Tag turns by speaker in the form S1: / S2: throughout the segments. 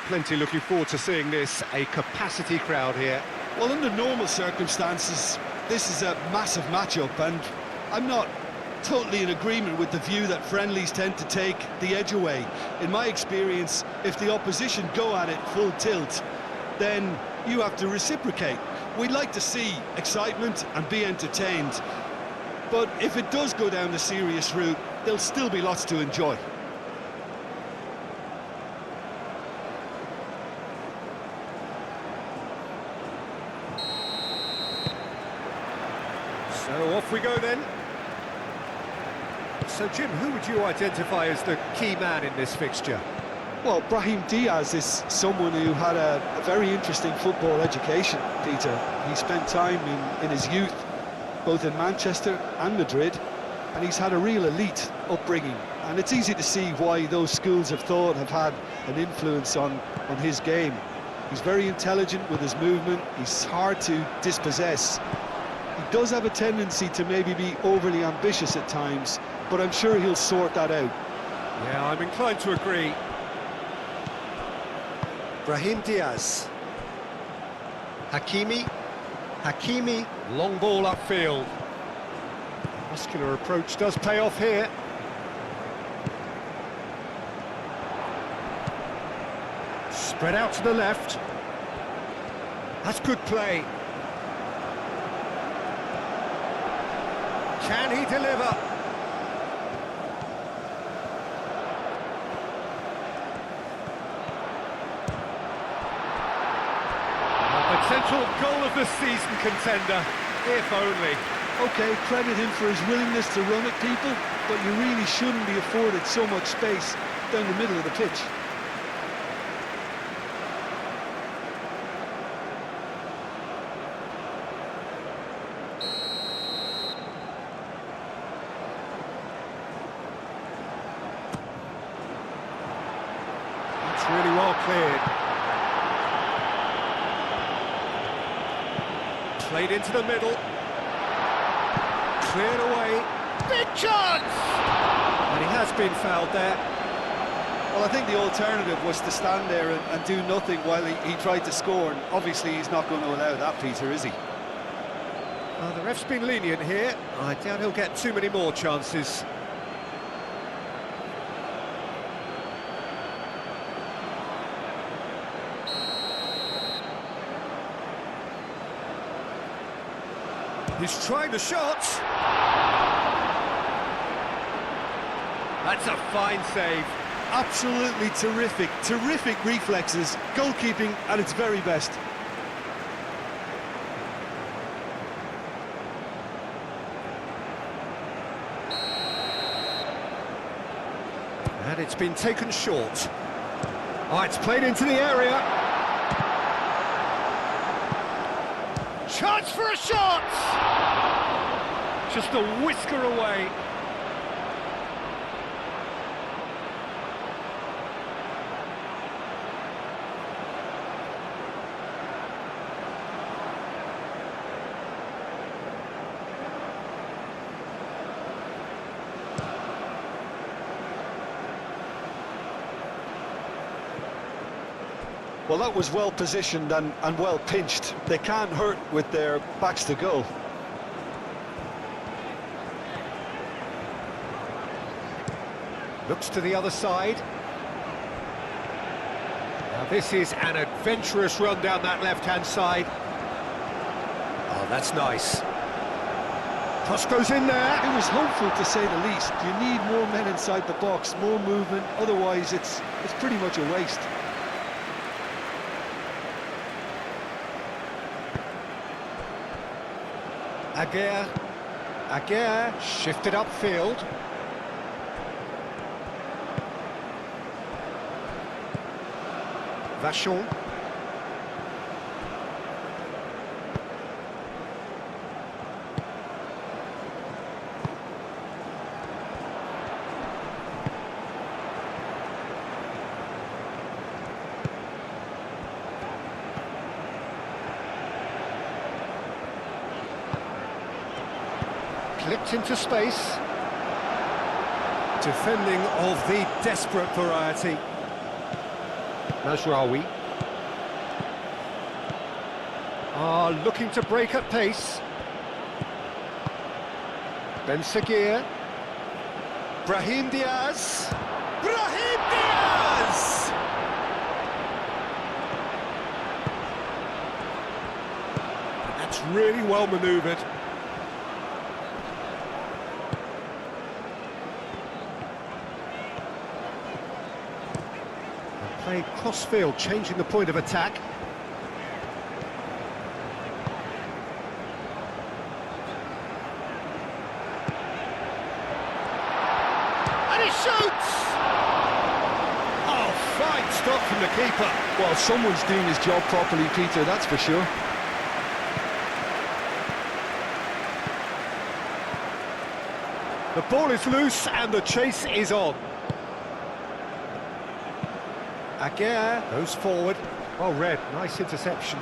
S1: plenty looking forward to seeing this. A capacity crowd here.
S2: Well, under normal circumstances, this is a massive matchup, and I'm not totally in agreement with the view that friendlies tend to take the edge away. In my experience, if the opposition go at it full tilt, then you have to reciprocate. We'd like to see excitement and be entertained, but if it does go down the serious route, there'll still be lots to enjoy.
S1: So off we go then. So Jim, who would you identify as the key man in this fixture?
S2: Well, Brahim Diaz is someone who had a very interesting football education, Peter. He spent time in his youth, both in Manchester and Madrid, and he's had a real elite upbringing. And it's easy to see why those schools of thought have had an influence on his game. He's very intelligent with his movement, he's hard to dispossess. He does have a tendency to maybe be overly ambitious at times, but I'm sure he'll sort that out.
S1: Yeah, I'm inclined to agree.
S3: Brahim Diaz. Hakimi.
S1: Long ball upfield. Muscular approach does pay off here. Spread out to the left. That's good play. Can he deliver? Potential goal of the season contender, if only.
S2: Okay, credit him for his willingness to run at people, but you really shouldn't be afforded so much space down the middle of the pitch.
S1: That's really well cleared. Played into the middle. Cleared away. Big chance! And he has been fouled there.
S2: Well, I think the alternative was to stand there and do nothing while he tried to score, and obviously he's not going to allow that, Peter, is he?
S1: The ref's been lenient here. I doubt he'll get too many more chances. He's trying the shot. That's a fine save.
S2: Absolutely terrific, terrific reflexes, goalkeeping at its very best.
S1: And it's been taken short. Oh, it's played into the area. Chance for a shot! Just a whisker away.
S2: Well, that was well positioned and well pinched. They can't hurt with their backs to goal.
S1: Looks to the other side. Now this is an adventurous run down that left-hand side. Oh, that's nice. Cross goes in there.
S2: It was hopeful, to say the least. You need more men inside the box, more movement. Otherwise, it's pretty much a waste.
S1: Aguirre shifted upfield. Vachon. Clipped into space. Defending of the desperate variety. Mazraoui. Looking to break at pace. Ben Seguir.
S3: Brahim Diaz.
S1: Brahim Diaz! That's really well manoeuvred. And played cross-field, changing the point of attack. Shoots! Oh, fine stop from the keeper.
S2: Well, someone's doing his job properly, Peter, that's for sure.
S1: The ball is loose and the chase is on. Aguirre goes forward. Well read, nice interception.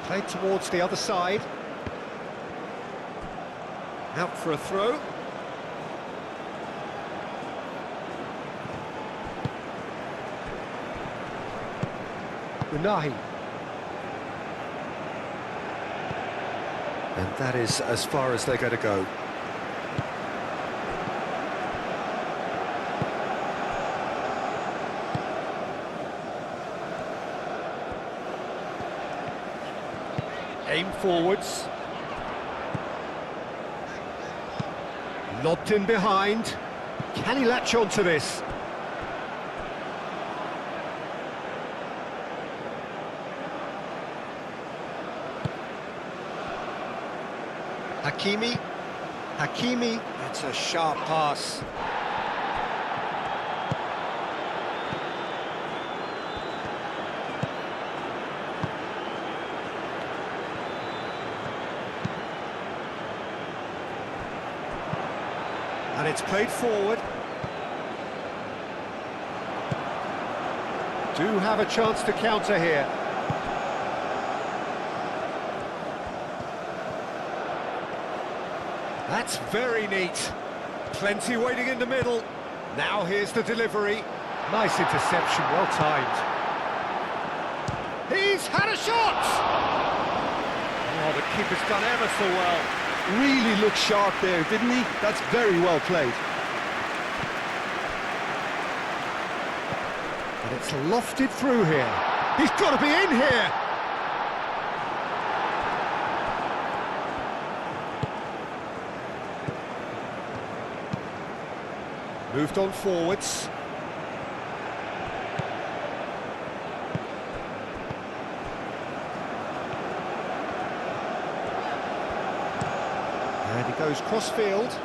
S1: Played towards the other side. Out for a throw. Unahi. And that is as far as they're going to go. Aim forwards. Lobbed in behind. Can he latch on to this? Hakimi. That's a sharp pass. And it's played forward. Do have a chance to counter here. That's very neat. Plenty waiting in the middle. Now here's the delivery. Nice interception, well timed. He's had a shot! Oh, the keeper's done ever so well.
S2: Really looked sharp there, didn't he? That's very well played.
S1: And it's lofted through here. He's got to be in here! Moved on forwards. And he goes cross-field.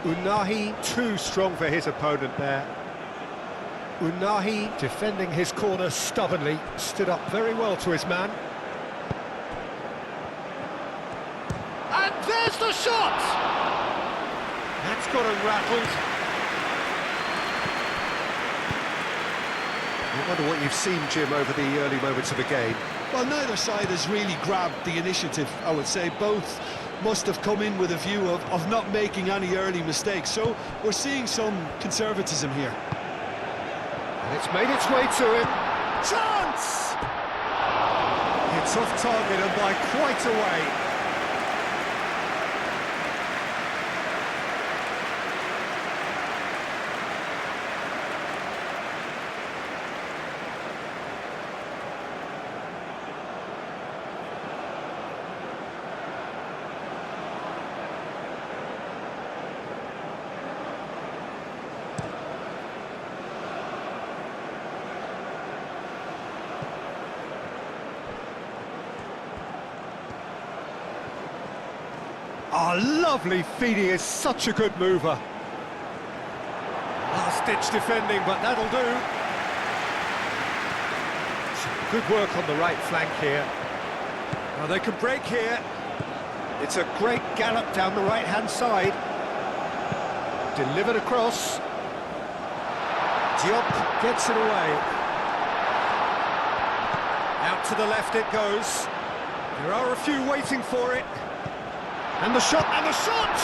S1: Unahi too strong for his opponent there. Unahi defending his corner stubbornly, stood up very well to his man. And there's the shot! That's got him rattled. I wonder what you've seen, Jim, over the early moments of the game.
S2: Well, neither side has really grabbed the initiative, I would say. Both must have come in with a view of not making any early mistakes. So we're seeing some conservatism here.
S1: And it's made its way to him. Chance! It's off target and by quite a way. Oh, lovely feed, he is such a good mover. Last-ditch defending, but that'll do. Some good work on the right flank here. Now they can break here. It's a great gallop down the right-hand side. Delivered across. Diop gets it away. Out to the left it goes. There are a few waiting for it. And the shot, and the shot!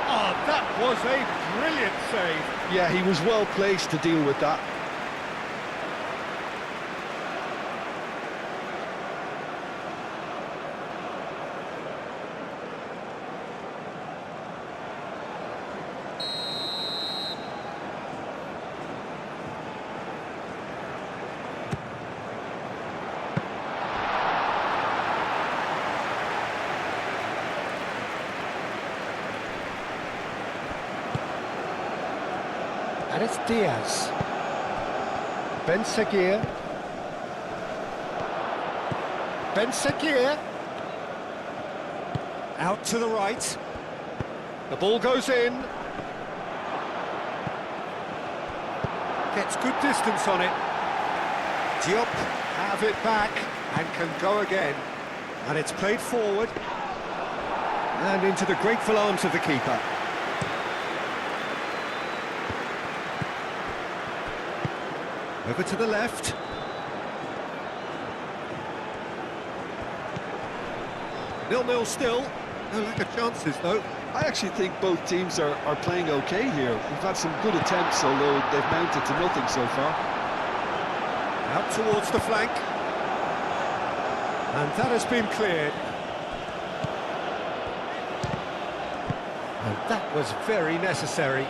S1: Oh, that was a brilliant save.
S2: Yeah, he was well placed to deal with that.
S1: And it's Diaz. Ben Seguir. Ben Seguir. Out to the right. The ball goes in. Gets good distance on it. Diop have it back and can go again. And it's played forward. And into the grateful arms of the keeper. Over to the left. 0-0 still. No lack of chances, though.
S2: I actually think both teams are playing okay here. We've had some good attempts, although they've mounted to nothing so far.
S1: Out towards the flank. And that has been cleared. And that was very necessary.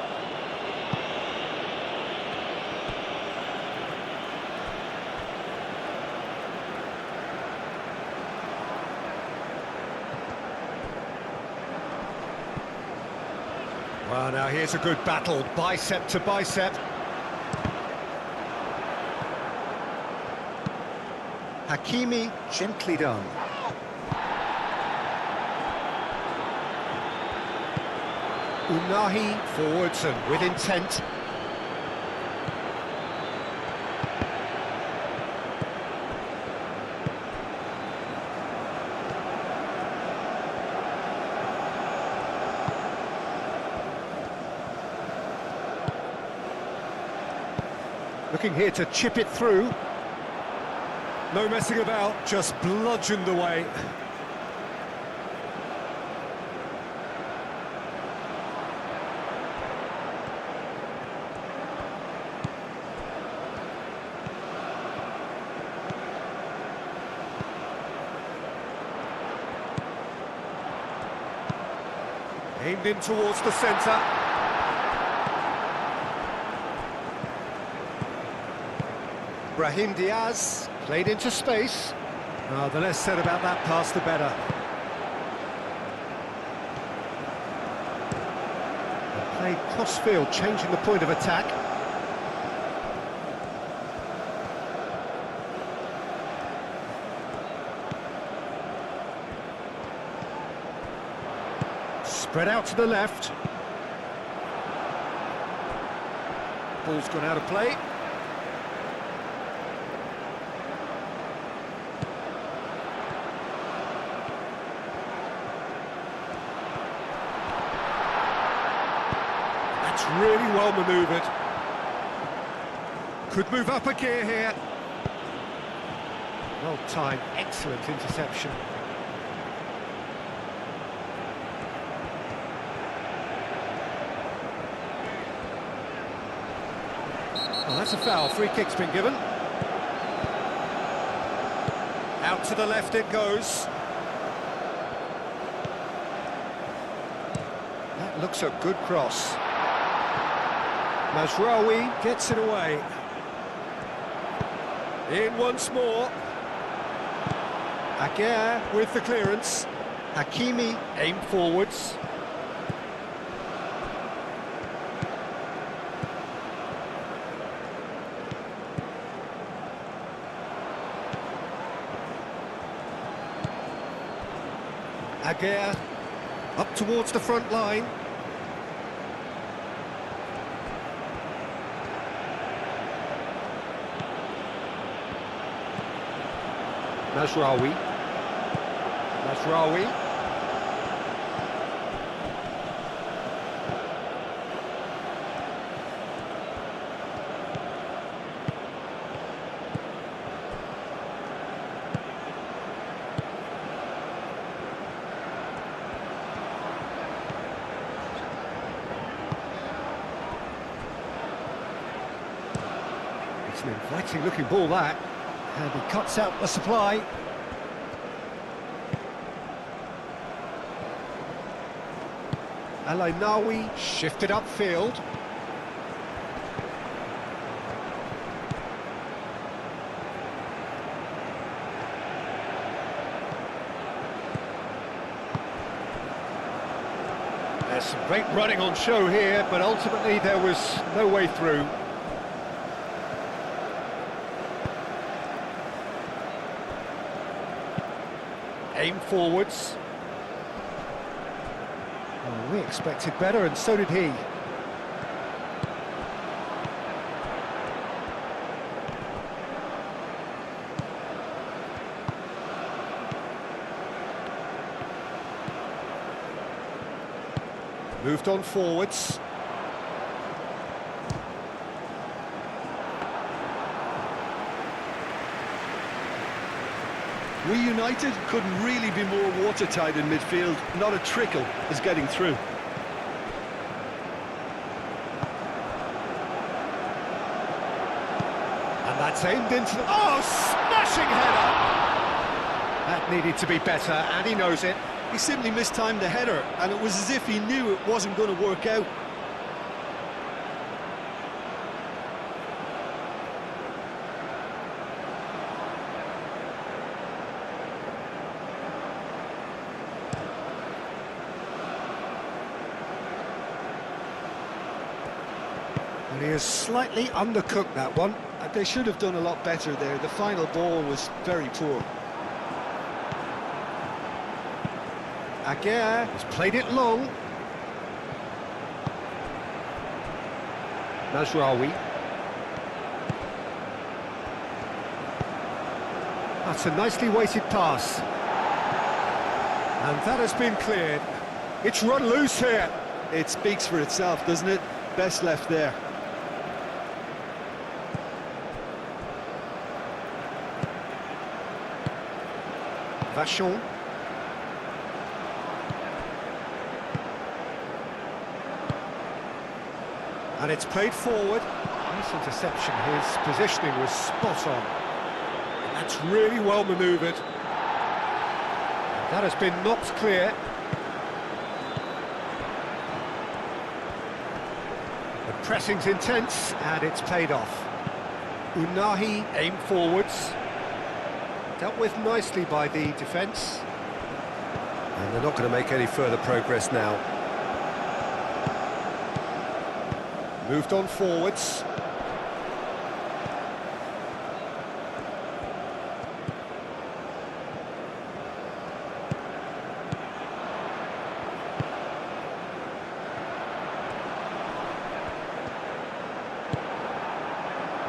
S1: Well, now here's a good battle, bicep to bicep. Hakimi, gently done. Unahi forwards and with intent. Looking here to chip it through. No messing about, just bludgeoned away. Aimed in towards the centre. Brahim Diaz played into space. Oh, the less said about that pass, the better. Played cross-field, changing the point of attack. Spread out to the left. Ball's gone out of play. Really well manoeuvred. Could move up a gear here. Well timed, excellent interception. Well, that's a foul. Free kick's been given. Out to the left it goes. That looks a good cross. Mazraoui gets it away. In once more. Aguirre with the clearance. Hakimi aimed forwards. Aguirre up towards the front line. Mazraoui. It's an inviting looking ball, that. And he cuts out the supply. Alainawi shifted upfield. There's some great running on show here, but ultimately there was no way through. Aim forwards. Oh, we expected better, and so did he. Moved on forwards.
S2: We United couldn't really be more watertight in midfield. Not a trickle is getting through.
S1: And that's aimed into the... Oh, smashing header! That needed to be better, and he knows it.
S2: He simply mistimed the header, and it was as if he knew it wasn't going to work out.
S1: And he has slightly undercooked that one.
S2: They should have done a lot better there. The final ball was very poor.
S1: Aguirre has played it long. Najraoui. That's a nicely weighted pass. And that has been cleared. It's run loose here.
S2: It speaks for itself, doesn't it? Best left there.
S1: Vachon. And it's played forward. Nice interception. His positioning was spot on. And that's really well manoeuvred. That has been knocked clear. The pressing's intense, and it's paid off. Unahi aim forwards. Dealt with nicely by the defence. And they're not going to make any further progress now. Moved on forwards.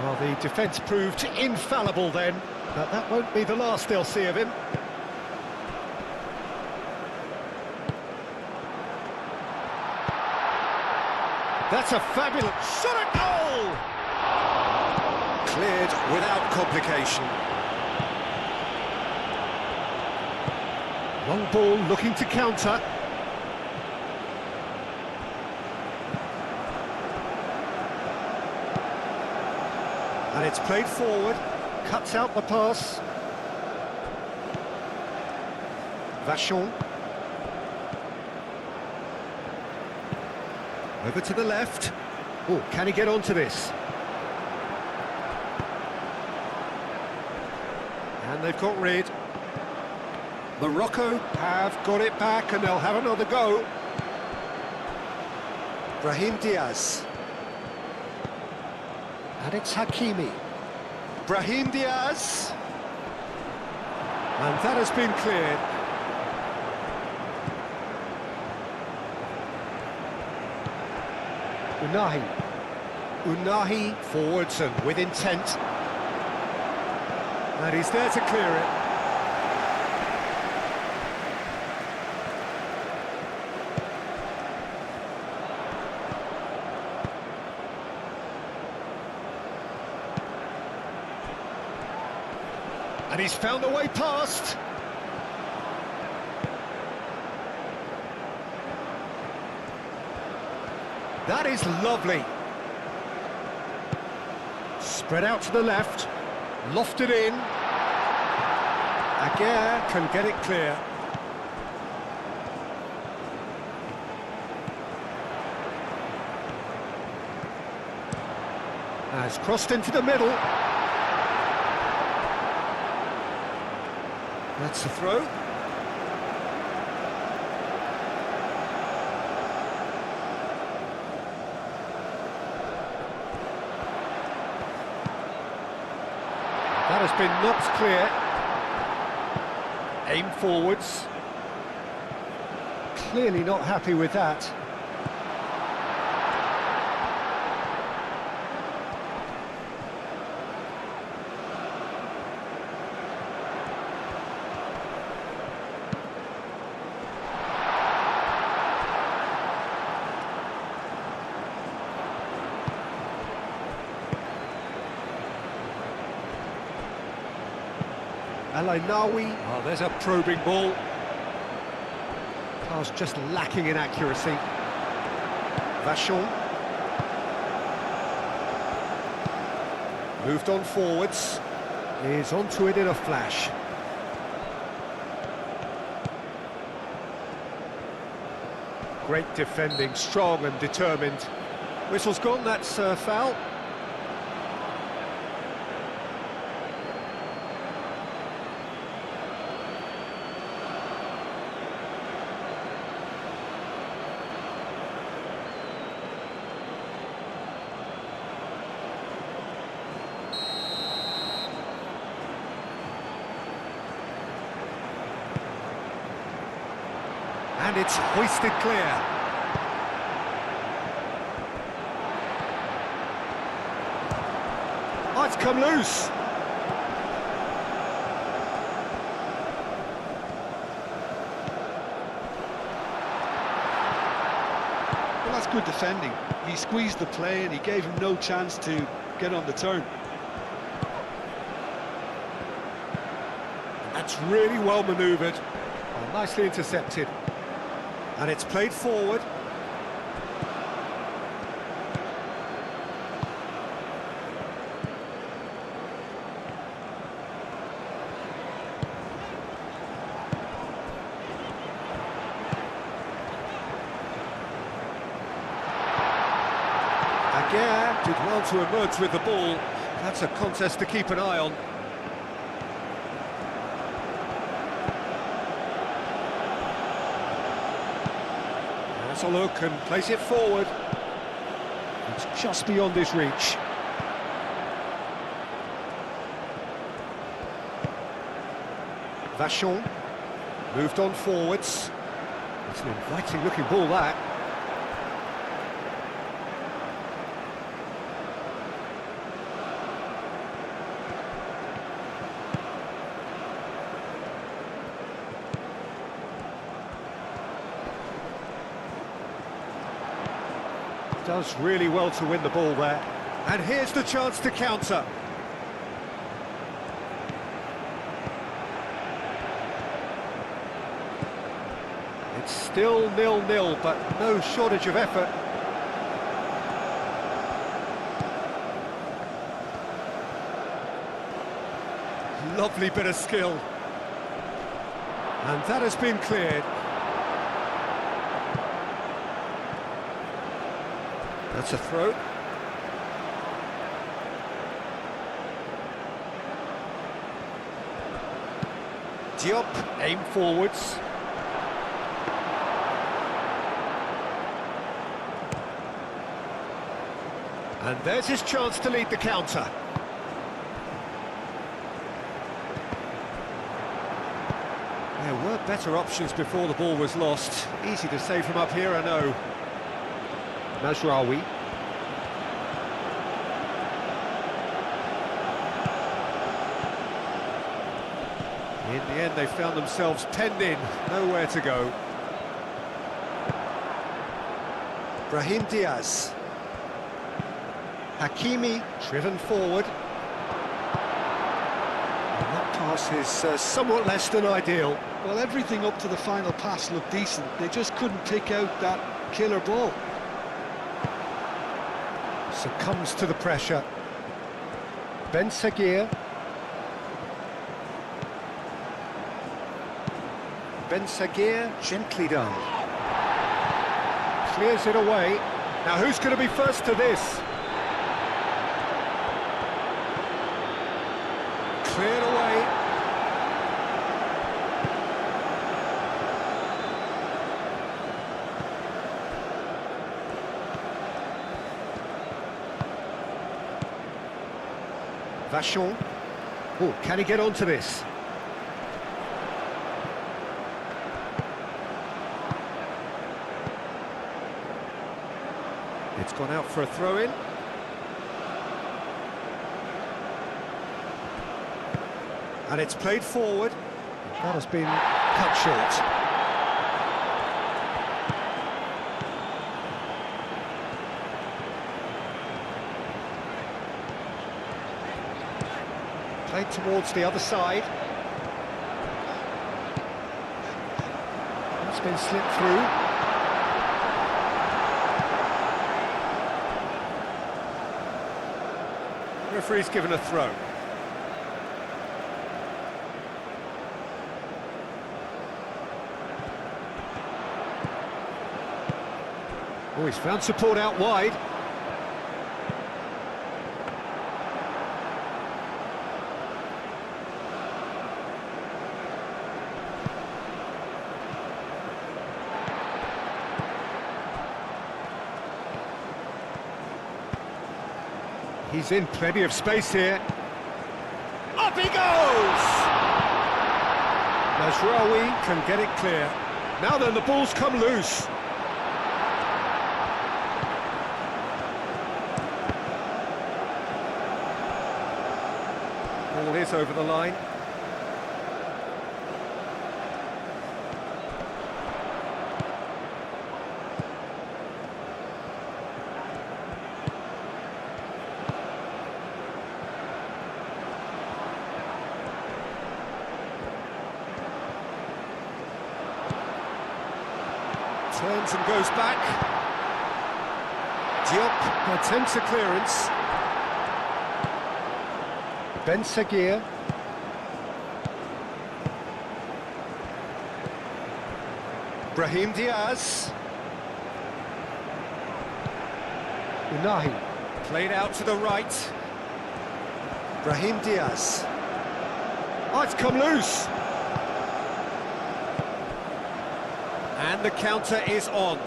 S1: Well, the defence proved infallible then, but that won't be the last they'll see of him. That's a fabulous shot at goal! Cleared without complication. Long ball looking to counter. And it's played forward, cuts out the pass. Vachon. Over to the left. Oh, can he get onto this? And they've got rid. Morocco have got it back, and they'll have another go. Brahim Diaz. And it's Hakimi. Brahim Diaz. And that has been cleared. Unahi forwards and with intent. And he's there to clear it. And he's found a way past. That is lovely. Spread out to the left, lofted in. Aguirre can get it clear. Has crossed into the middle. That's the throw. That has been knocked clear. Aim forwards. Clearly not happy with that. Alainawi. Oh, there's a probing ball. Pass just lacking in accuracy. Vachon. Moved on forwards. Is onto it in a flash. Great defending, strong and determined. Whistle's gone, that's a foul. And it's hoisted clear. Oh, it's come loose.
S2: Well, that's good defending. He squeezed the play and he gave him no chance to get on the turn.
S1: That's really well manoeuvred. Oh, nicely intercepted. And it's played forward. Aguirre did well to emerge with the ball. That's a contest to keep an eye on. That's a look and place it forward. It's just beyond his reach. Vachon moved on forwards. It's an inviting looking ball, that. Does really well to win the ball there. And here's the chance to counter. It's still 0-0, but no shortage of effort. Lovely bit of skill. And that has been cleared. That's a throw. Diop, aim forwards. And there's his chance to lead the counter. There were better options before the ball was lost. Easy to save from up here, I know. Mazraoui. In the end, they found themselves penned in, nowhere to go. Brahim Diaz. Hakimi, driven forward. And that pass is somewhat less than ideal.
S2: Well, everything up to the final pass looked decent. They just couldn't pick out that killer ball.
S1: Succumbs to the pressure. Ben Seguir. Ben Seguir, gently done. Clears it away. Now who's going to be first to this? Cleared away. Vachon. Oh, can he get onto this? It's gone out for a throw-in. And it's played forward. That has been cut short. Played towards the other side. It's been slipped through. Referee's given a throw. Oh, he's found support out wide. He's in plenty of space here. Up he goes! Mazraoui can get it clear. Now then, the ball's come loose. Ball is over the line. Turns and goes back. Diop attempts a clearance. Ben Seguir. Brahim Diaz. Unahi. Played out to the right. Brahim Diaz. Oh, it's come loose. And the counter is on.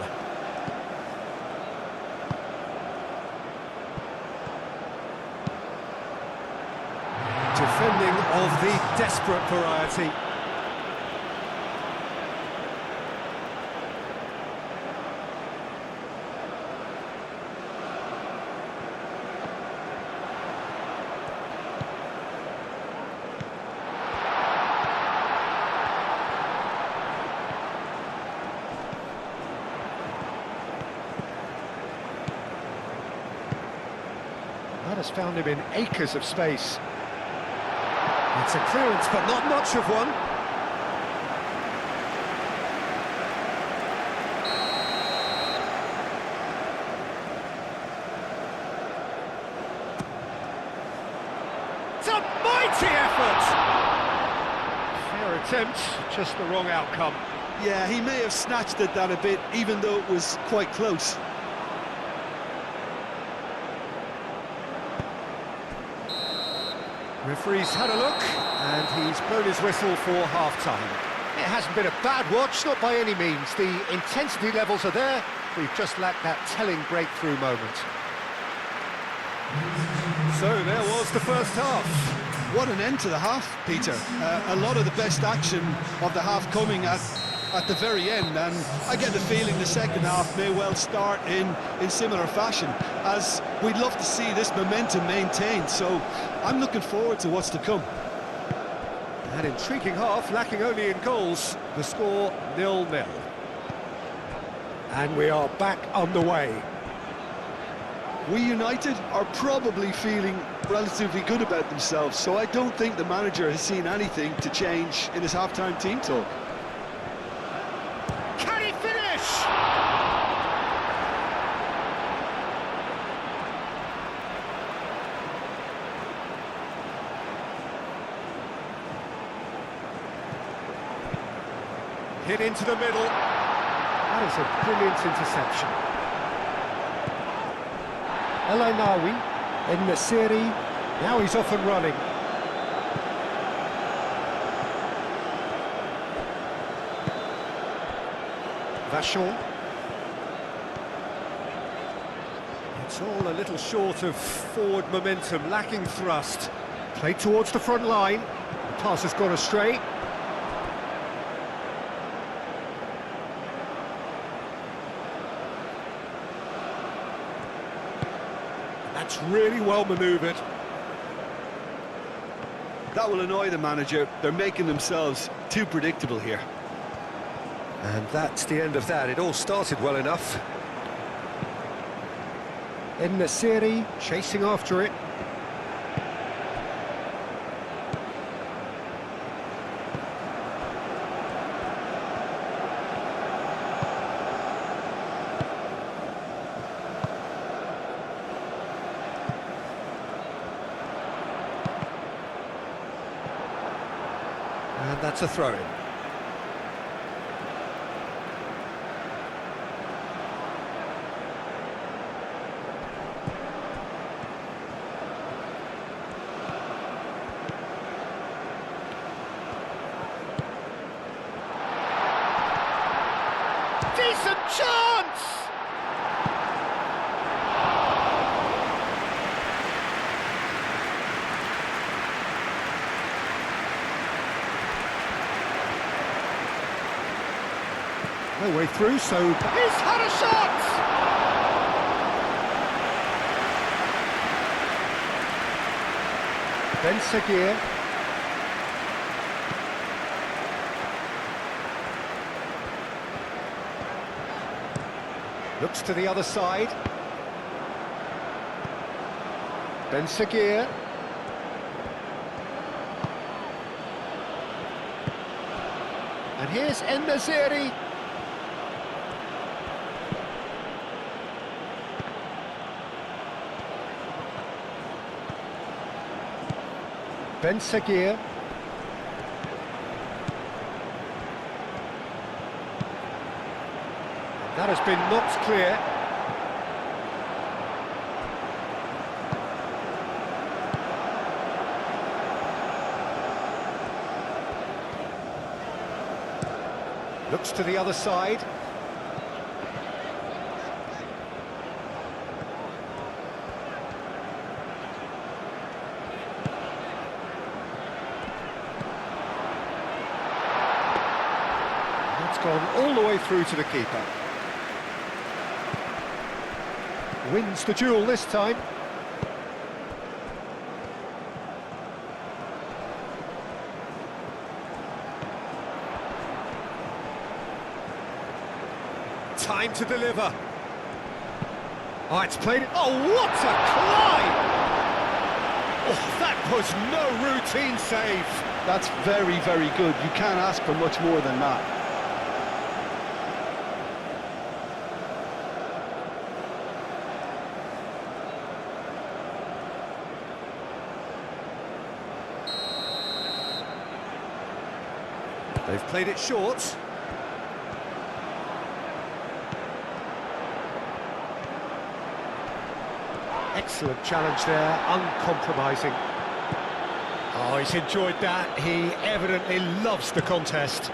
S1: Defending of the desperate variety. That has found him in acres of space. It's a clearance, but not much of one. It's a mighty effort! Fair attempt, just the wrong outcome.
S2: Yeah, he may have snatched at that a bit, even though it was quite close.
S1: Referee's had a look, and he's blown his whistle for half-time. It hasn't been a bad watch, not by any means. The intensity levels are there. We've just lacked that telling breakthrough moment. So there was the first half.
S2: What an end to the half, Peter. A lot of the best action of the half coming at the very end, and I get the feeling the second half may well start in similar fashion, as we'd love to see this momentum maintained, so I'm looking forward to what's to come.
S1: An intriguing half, lacking only in goals. The score 0-0. And we are back underway.
S2: We United are probably feeling relatively good about themselves, so I don't think the manager has seen anything to change in his half-time team talk.
S1: Can he finish? Hit into the middle. That is a brilliant interception. El Ainawi in the series. Now he's off and running. Vachon. It's all a little short of forward momentum, lacking thrust. Played towards the front line. The pass has gone astray. That's really well manoeuvred.
S2: That will annoy the manager. They're making themselves too predictable here.
S1: And that's the end of that. It all started well enough. In the series, chasing after it. And that's a throw-in. Decent chance! No way through, so he's had a shot! Ben Seguir. Looks to the other side. Ben Seguir. And here's En-Nesyri. Ben Seguir. That has been knocked clear. Looks to the other side. It's gone all the way through to the keeper. Wins the duel this time. Time to deliver. Oh, it's played. Oh, what a climb! Oh, that was no routine save.
S2: That's very, very good. You can't ask for much more than that.
S1: They've played it short. Excellent challenge there, uncompromising. Oh, he's enjoyed that. He evidently loves the contest.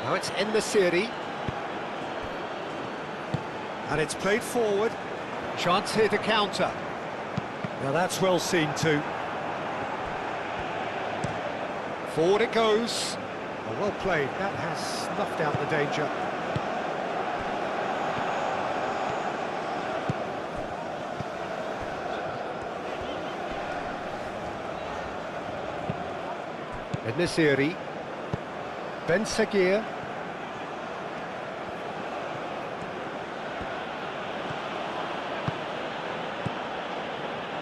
S1: Now it's En-Nesyri. And it's played forward. Chance here to counter. Now that's well seen too. Forward it goes. Oh, well played. That has snuffed out the danger. En-Nesyri. Ben Seguir.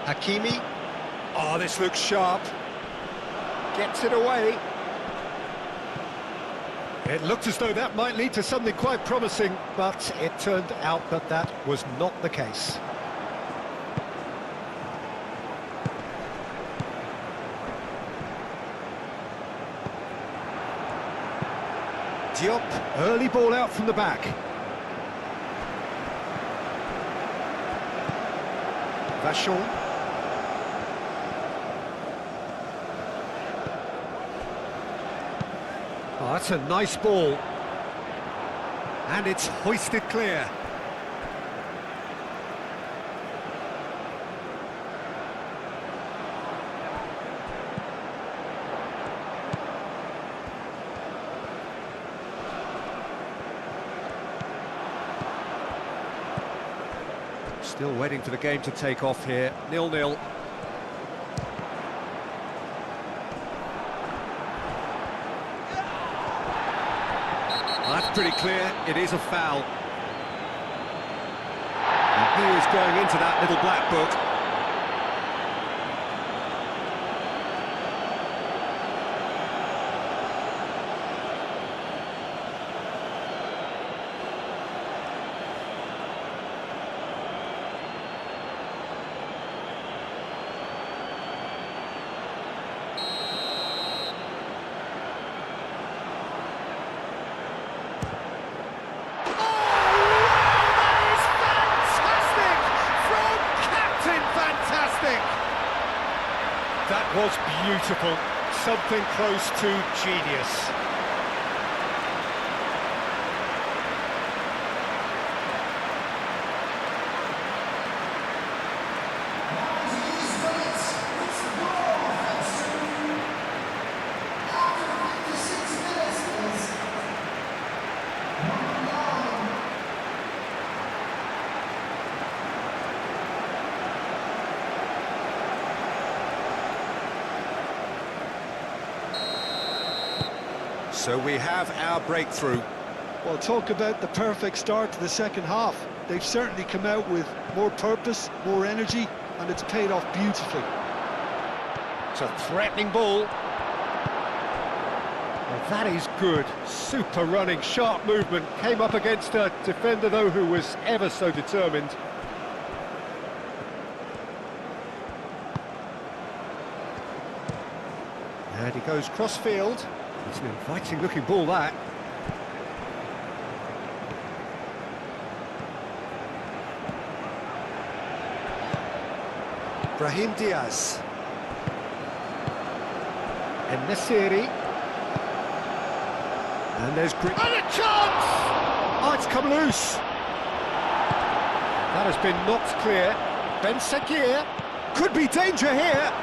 S1: Hakimi. Oh, this looks sharp. Gets it away. It looked as though that might lead to something quite promising, but it turned out that that was not the case. Diop, early ball out from the back. Vachon. Oh, that's a nice ball. And it's hoisted clear. Still waiting for the game to take off here. 0-0. That's pretty clear. It is a foul. And he is going into that little black book.
S3: That was beautiful, something close to genius.
S1: So we have our breakthrough.
S2: Well, talk about the perfect start to the second half. They've certainly come out with more purpose, more energy, and it's paid off beautifully.
S1: It's a threatening ball.
S3: Well, that is good. Super running, sharp movement. Came up against a defender, though, who was ever so determined.
S1: And he goes cross-field. It's an inviting-looking ball, that. Brahim Diaz.
S3: And Nasiri.
S1: And there's
S3: And a chance!
S1: Oh, it's come loose.
S3: That has been knocked clear. Ben Sakir.
S1: Could be danger here.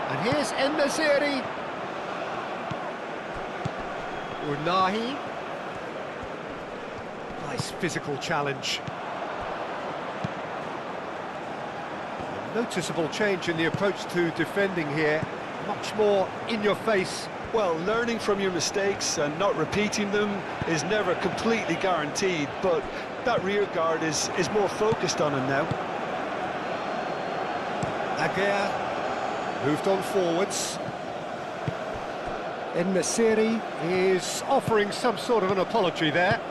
S3: And here's En-Nesyri. Unahi. Nice physical challenge. A noticeable change in the approach to defending here. Much more in your face.
S2: Well, learning from your mistakes and not repeating them is never completely guaranteed, but that rear guard is more focused on him now.
S1: Aguirre moved on forwards.
S3: En-Nesyri is offering some sort of an apology there.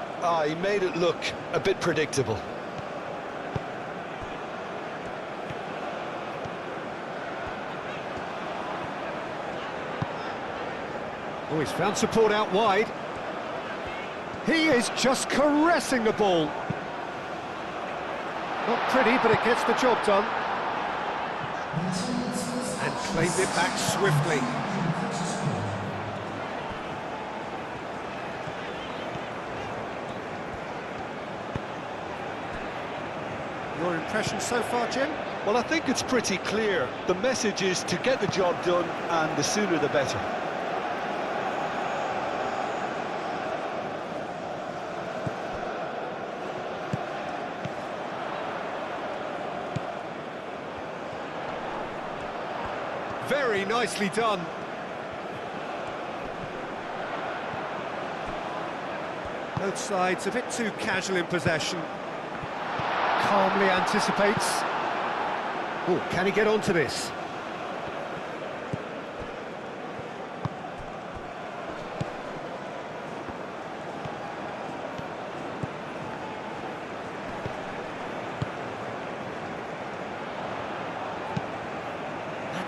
S2: He made it look a bit predictable.
S1: Oh, he's found support out wide.
S3: He is just caressing the ball. Not pretty, but it gets the job done.
S1: And claimed it back swiftly. Your impression so far, Jim?
S2: Well, I think it's pretty clear. The message is to get the job done, and the sooner the better.
S1: Very nicely done. Both sides a bit too casual in possession.
S3: Calmly anticipates.
S1: Oh, can he get onto this?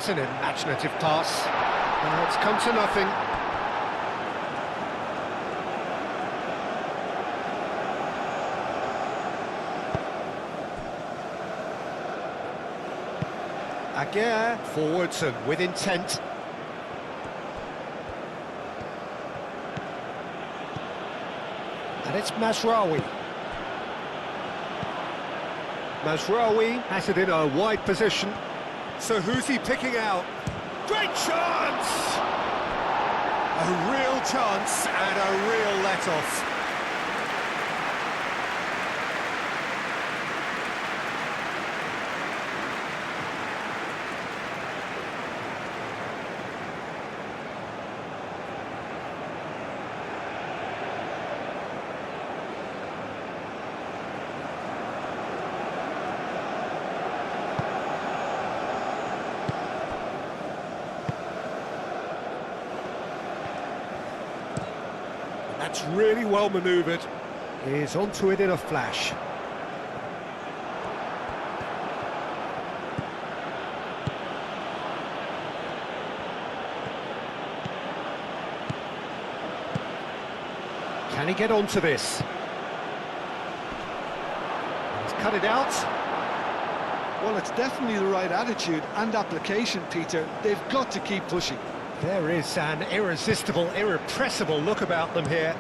S3: That's an imaginative pass. It's come to nothing.
S1: Aguirre,
S3: Forwards and with intent.
S1: and it's Mazraoui. Mazraoui
S3: Has it in a wide position.
S1: So who's he picking out? Great chance! A real chance and a real let-off. That's really well manoeuvred.
S3: He's onto it in a flash. Can he get onto this? He's cut it out.
S2: Well, it's definitely the right attitude and application, Peter. They've got to keep pushing.
S3: There is an irresistible, irrepressible look about them here.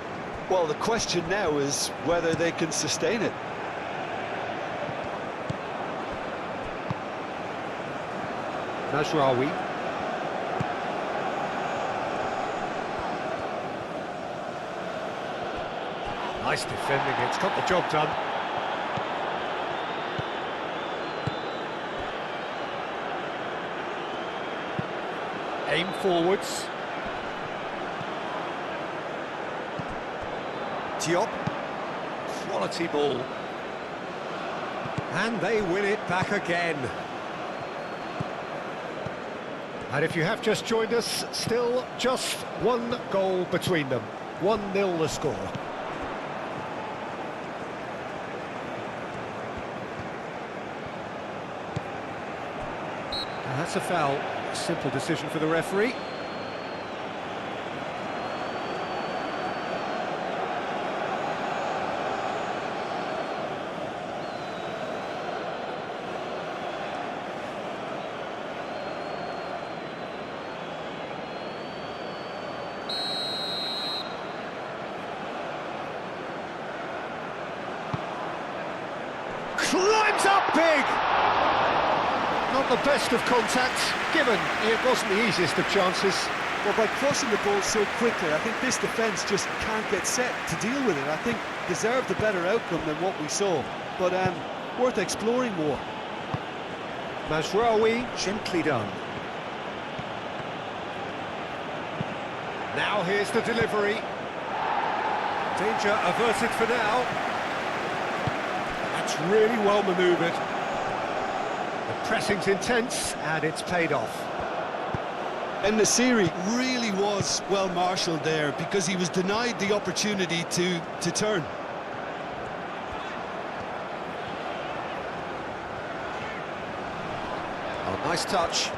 S2: Well, the question now is whether they can sustain it.
S3: Mazraoui. Nice defending, it's got the job done. Aim forwards.
S1: Diop, quality ball. And they win it back again.
S3: And if you have just joined us, still just one goal between them. 1-0 the score.
S1: And that's a foul. Simple decision for the referee. Climbs up big!
S3: Not the best of contacts, given it wasn't the easiest of chances.
S2: Well, by crossing the ball so quickly, I think this defence just can't get set to deal with it. I think deserved a better outcome than what we saw, but worth exploring more.
S1: Mazraoui, gently done. Now here's the delivery. Danger averted for now. That's really well manoeuvred.
S3: The pressing's intense, and it's paid off.
S2: And the series really was well marshalled there because he was denied the opportunity to turn.
S1: Oh, nice touch.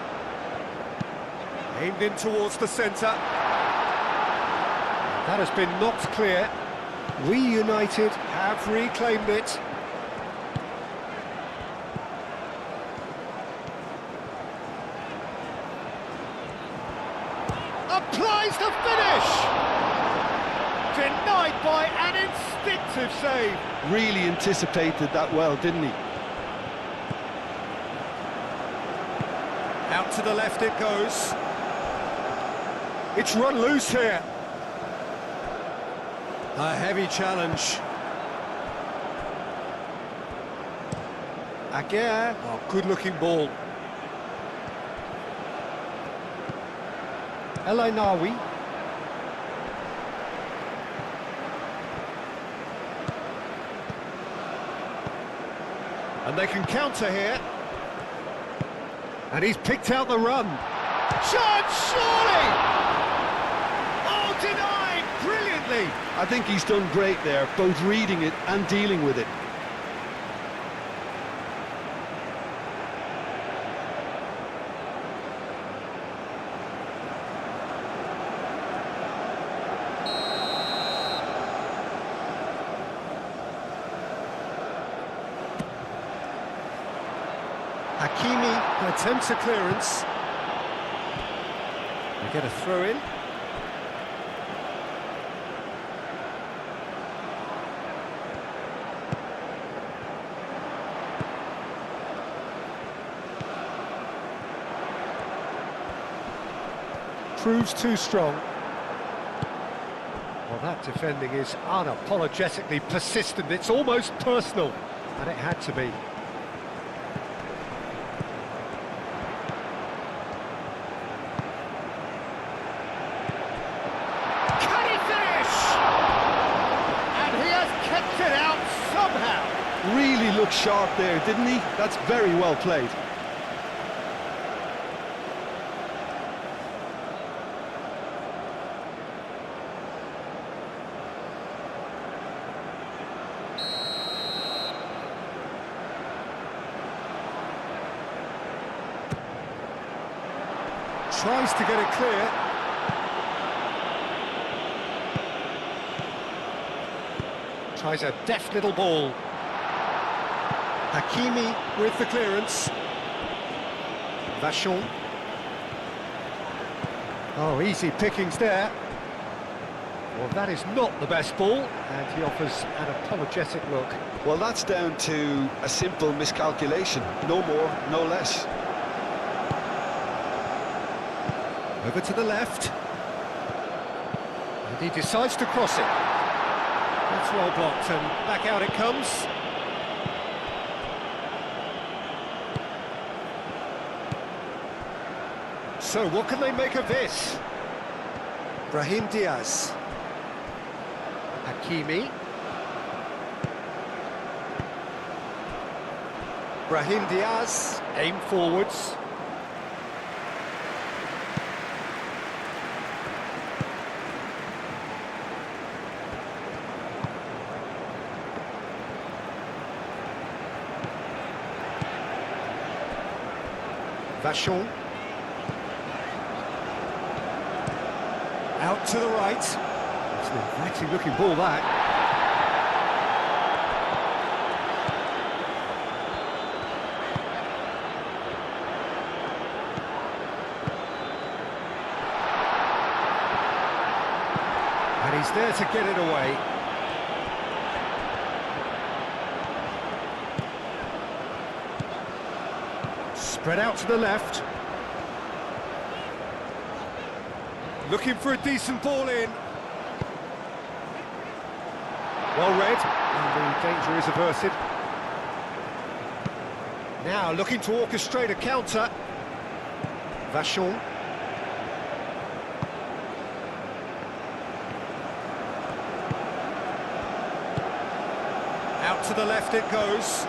S1: Aimed in towards the centre.
S3: That has been knocked clear. We United have reclaimed it. Applies the finish! Denied by an instinctive save.
S2: Really anticipated that well, didn't he?
S1: Out to the left it goes. It's run loose here. A heavy challenge. Aguirre. Oh, good-looking ball.
S3: Elhainaoui.
S1: And they can counter here. And he's picked out the run. Chance, surely! Oh, denied brilliantly.
S2: I think he's done great there, both reading it and dealing with it.
S1: Hakimi attempts a clearance. They get a throw in. Proves too strong. Well, that defending is unapologetically persistent. It's almost personal, and it had to be. Can he finish? And he has kept it out somehow.
S2: Really looked sharp there, didn't he? That's very well played.
S1: Tries to get it clear. Tries a deft little ball. Hakimi with the clearance. Vachon. Oh, easy pickings there. Well, that is not the best ball, and he offers an apologetic look.
S2: Well, that's down to a simple miscalculation. No more, no less.
S1: Over to the left. And he decides to cross it. That's well blocked, and back out it comes. So, what can they make of this? Brahim Diaz. Hakimi. Brahim Diaz. Aim forwards. Vachon. Out to the right. It's an inviting looking ball, that. And he's there to get it away. Spread out to the left. Looking for a decent ball in. Well read, and the danger is averted. Now looking to orchestrate a counter. Vachon. Out to the left it goes.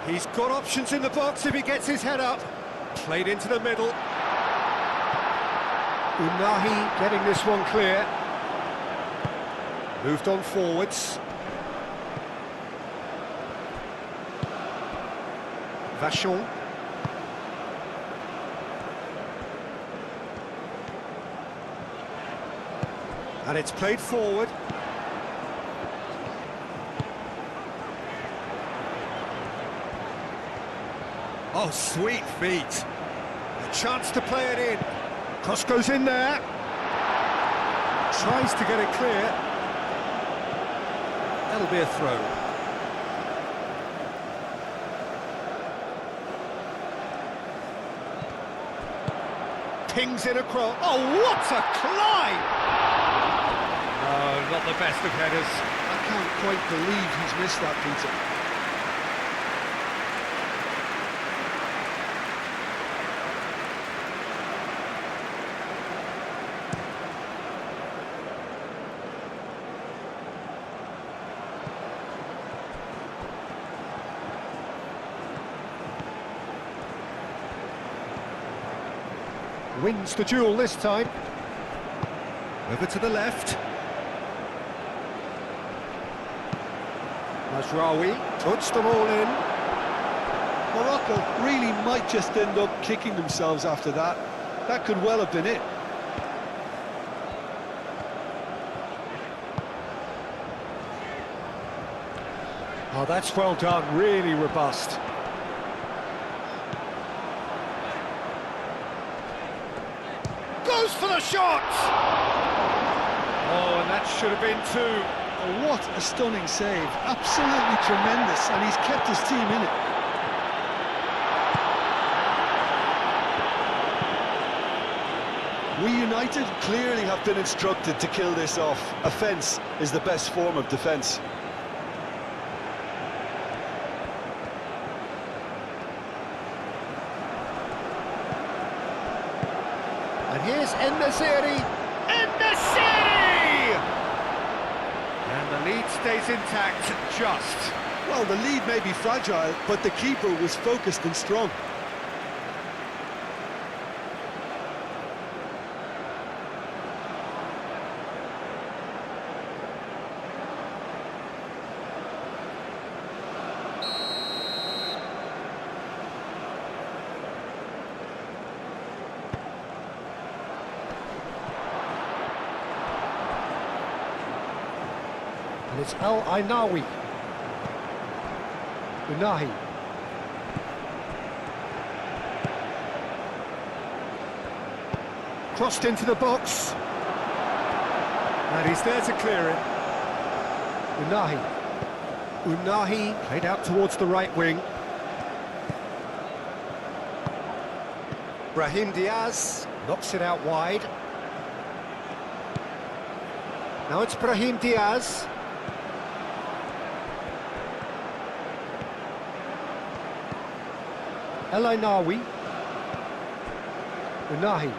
S1: He's got options in the box if he gets his head up. Played into the middle. Unahi getting this one clear. Moved on forwards. Vachon. And it's played forward. Oh, sweet feet. A chance to play it in. Cross goes in there. Tries to get it clear. That'll be a throw. Pings in across. Oh, what a climb! No, not the best of headers.
S2: I can't quite believe he's missed that, Peter.
S1: Wins the duel this time. Over to the left. Mazraoui puts them all in.
S2: Morocco really might just end up kicking themselves after that. That could well have been it.
S3: Oh, that's well done, really robust. Goes for the shot! Oh, and that should have been two.
S2: Oh, what a stunning save. Absolutely tremendous, and he's kept his team in it. We United clearly have been instructed to kill this off. Offence is the best form of defence.
S3: And here's En-Nesyri! En-Nesyri! And the lead stays intact, just.
S2: Well, the lead may be fragile, but the keeper was focused and strong.
S3: And it's Al-Ainawi. Unahi. Crossed into the box. And he's there to clear it. Unahi. Unahi played out towards the right wing. Brahim Diaz knocks it out wide. Now it's Brahim Diaz. El-Ainawi. Unahi.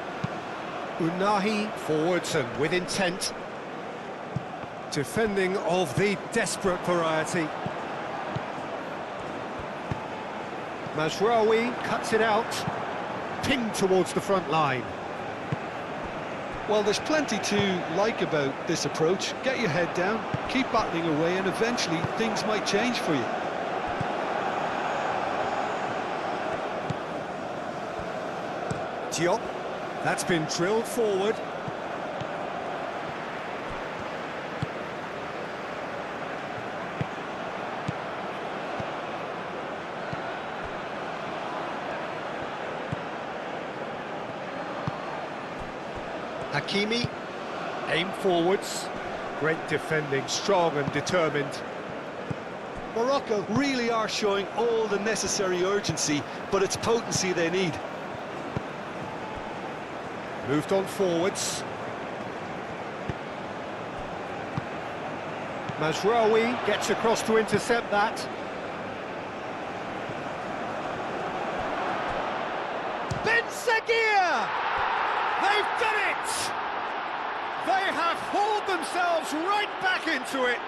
S3: Unahi forwards and with intent. Defending of the desperate variety. Mazraoui cuts it out. Pinged towards the front line.
S2: Well, there's plenty to like about this approach. Get your head down, keep battling away, and eventually things might change for you.
S1: Diop, that's been drilled forward. Hakimi, aim forwards. Great defending, strong and determined.
S2: Morocco really are showing all the necessary urgency, but it's potency they need.
S1: Moved on forwards. Mazraoui gets across to intercept that. Ben Seguir! They've done it! They have hauled themselves right back into it.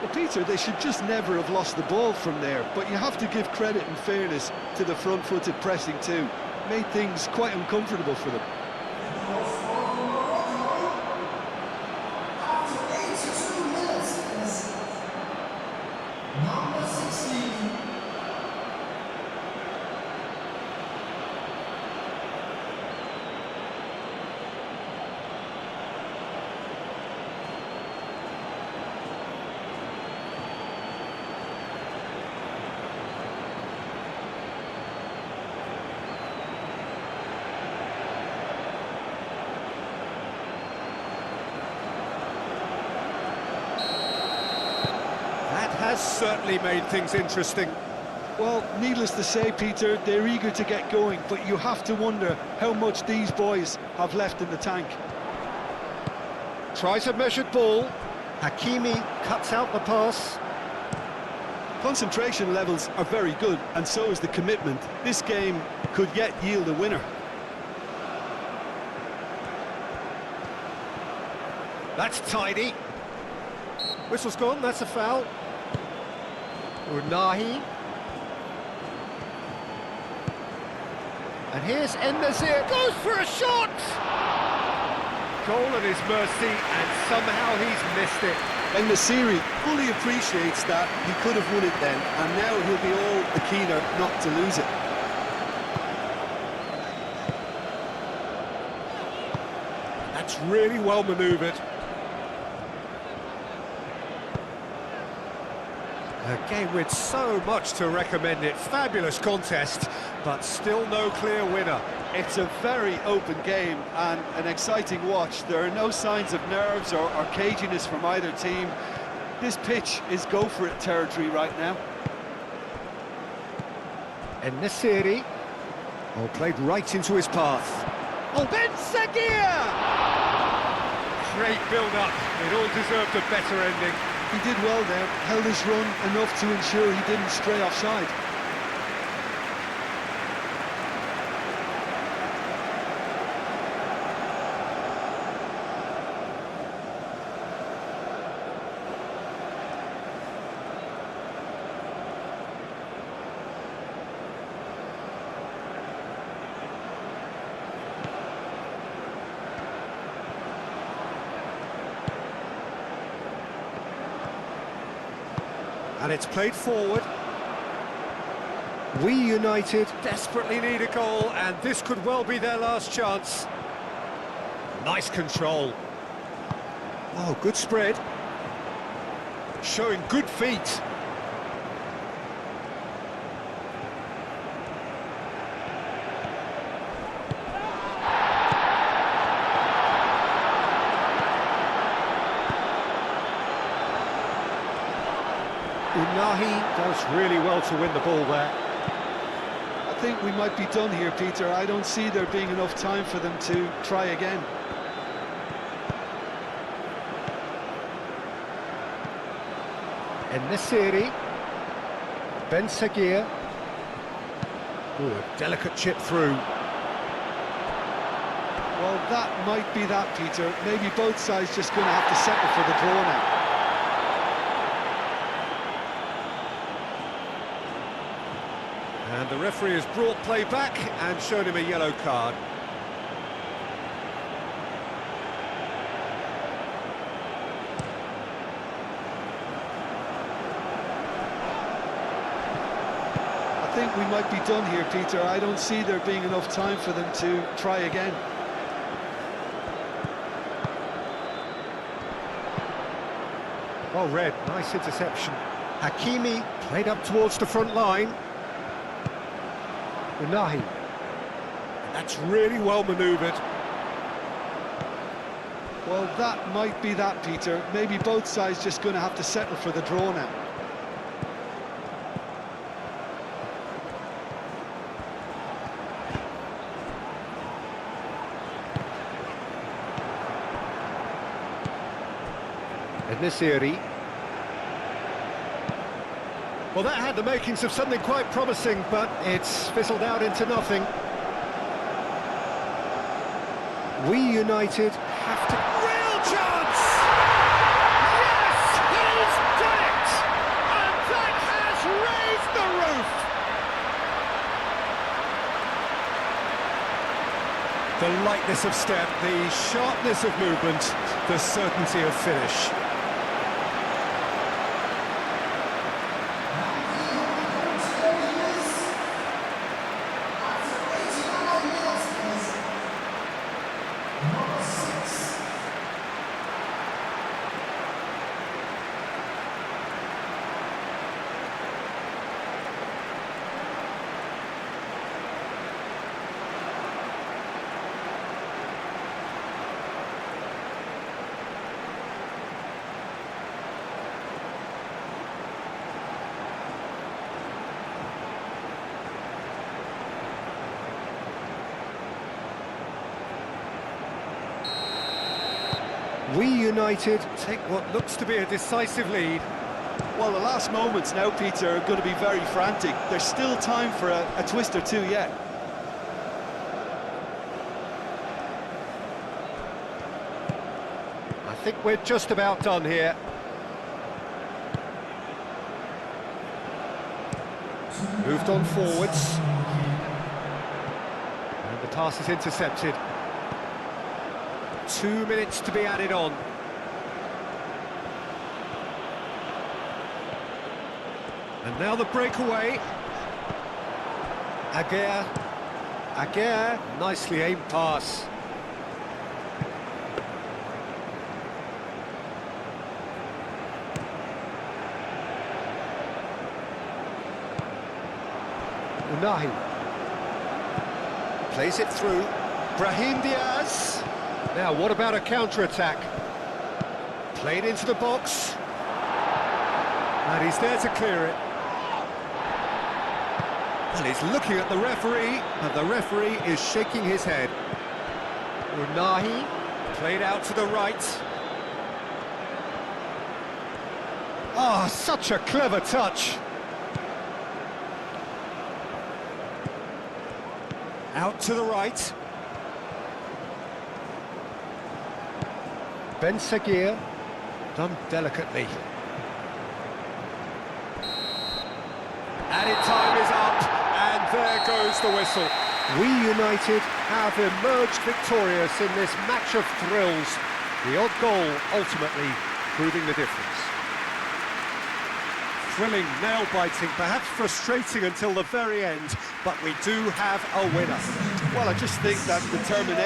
S2: Well, Peter, they should just never have lost the ball from there, but you have to give credit and fairness to the front-footed pressing too. Made things quite uncomfortable for them.
S4: After 82 minutes is number 16.
S1: Has certainly made things interesting.
S2: Well, needless to say, Peter, they're eager to get going, but you have to wonder how much these boys have left in the tank.
S1: Tries a measured ball. Hakimi cuts out the pass.
S2: Concentration levels are very good, and so is the commitment. This game could yet yield a winner.
S1: That's tidy. Whistle's gone, that's a foul. Unahi. And here's En-Nesyri, goes for a shot! Goal at his mercy, and somehow he's missed it.
S2: En-Nesyri fully appreciates that he could have won it then, and now he'll be all the keener not to lose it.
S1: That's really well manoeuvred. A game with so much to recommend it. Fabulous contest, but still no clear winner.
S2: It's a very open game and an exciting watch. There are no signs of nerves or caginess from either team. This pitch is go-for-it territory right now.
S1: And Nasiri, oh, played right into his path. Oh, Ben Sagir! Great build-up. It all deserved a better ending.
S2: He did well there, held his run enough to ensure he didn't stray offside.
S1: And it's played forward. We United desperately need a goal, and this could well be their last chance. Nice control. Oh, good spread. Showing good feet. Unahi does really well to win the ball there.
S2: I think we might be done here, Peter. I don't see there being enough time for them to try again.
S1: And Nasiri. Ben Sagir. Ooh, a delicate chip through.
S2: Well, that might be that, Peter. Maybe both sides just going to have to settle for the draw now.
S1: And the referee has brought play back and shown him a yellow card.
S2: I think we might be done here, Peter. I don't see there being enough time for them to try again.
S1: Well read, nice interception. Hakimi played up towards the front line. Unahi. That's really well manoeuvred.
S2: Well, that might be that, Peter. Maybe both sides just going to have to settle for the draw now.
S1: Nasiri. Well, that had the makings of something quite promising, but it's fizzled out into nothing. We United have to... Real chance! Yes, he's done it! And that has raised the roof! The lightness of step, the sharpness of movement, the certainty of finish. We United take what looks to be a decisive lead.
S2: Well, the last moments now, Peter, are going to be very frantic. There's still time for a twist or two yet.
S1: I think we're just about done here. Moved on forwards. And the pass is intercepted. 2 minutes to be added on. And now the breakaway. Aguirre, nicely aimed pass.
S3: Unahi.
S1: Plays it through. Brahim Diaz.
S3: Now, what about a counter-attack?
S1: Played into the box. And he's there to clear it. And he's looking at the referee, and the referee is shaking his head.
S3: Unahi.
S1: Played out to the right.
S3: Oh, such a clever touch.
S1: Out to the right.
S3: Ben Seguir, done delicately.
S1: Added time is up, and there goes the whistle.
S3: We United have emerged victorious in this match of thrills. The odd goal ultimately proving the difference.
S1: Thrilling, nail-biting, perhaps frustrating until the very end, but we do have a winner.
S2: Well, I just think that determination